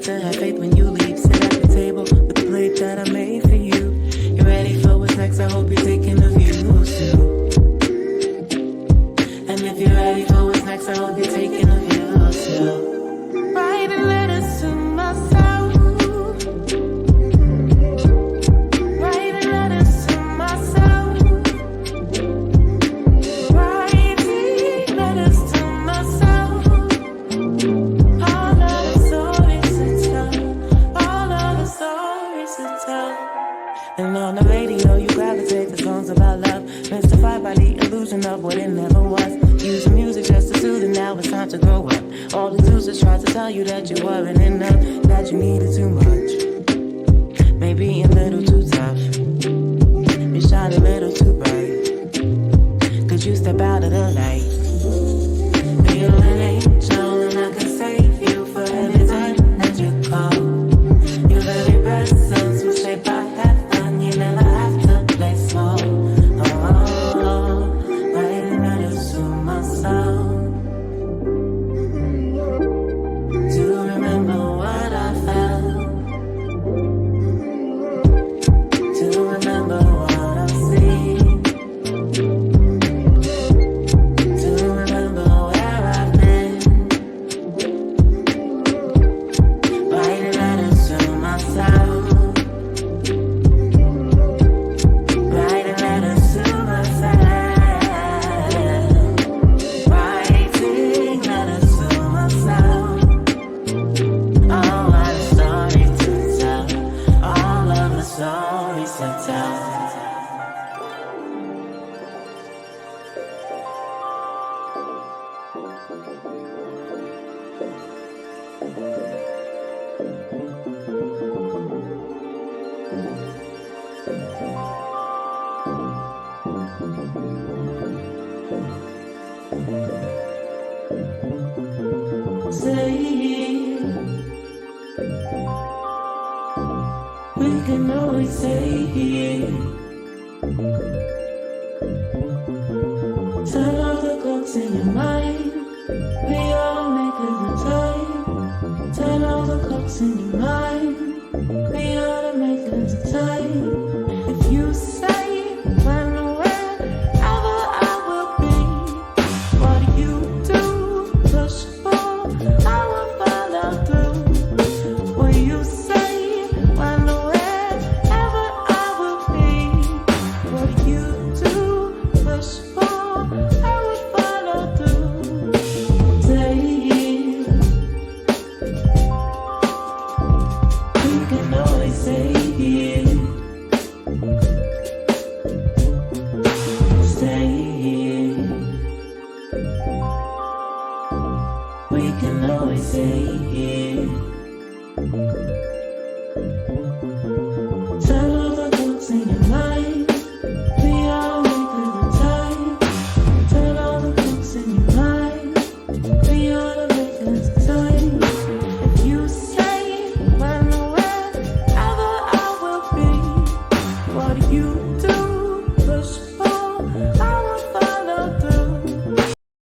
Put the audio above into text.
to have faith when you leave. Sit at the table with the plate that I made for you. You ready for what's next? I hope you're taking a view too. And if you're ready for what's next, I hope you're taking a view too. Writing letters to myself. Writing letters to myself. Writing letters to myself. All of the stories to tell. All of the stories to tell. And on the radio you gravitate to songs about love, mystified by the illusion of what it never was. Using music just to soothe, and now it's time to grow up. All the excuses try to tell you that you weren't enough, that you needed too much, maybe a little too tough. You shine a little too bright. Could you step out of the light? Be an angel and I can save you for any time that you call. Your very presence will shape our heaven. You never have to play small. Writing letters to myself to remember what I felt, to remember what I've seen, to remember where I've been. Writing letters to myself. Writing letters to myself. Writing letters to myself. All of the stories to tell. All of the stories to tell. Say we can always say turn off the clocks in your mind. We all make the time. Turn off the clocks in your mind. We ought to make the time. If you say when or wherever I will be, what do you do? Push for, I will follow through. What you say when or wherever I will be, what do you do? Push for, I will follow through. Say we can always say stay here. We can always say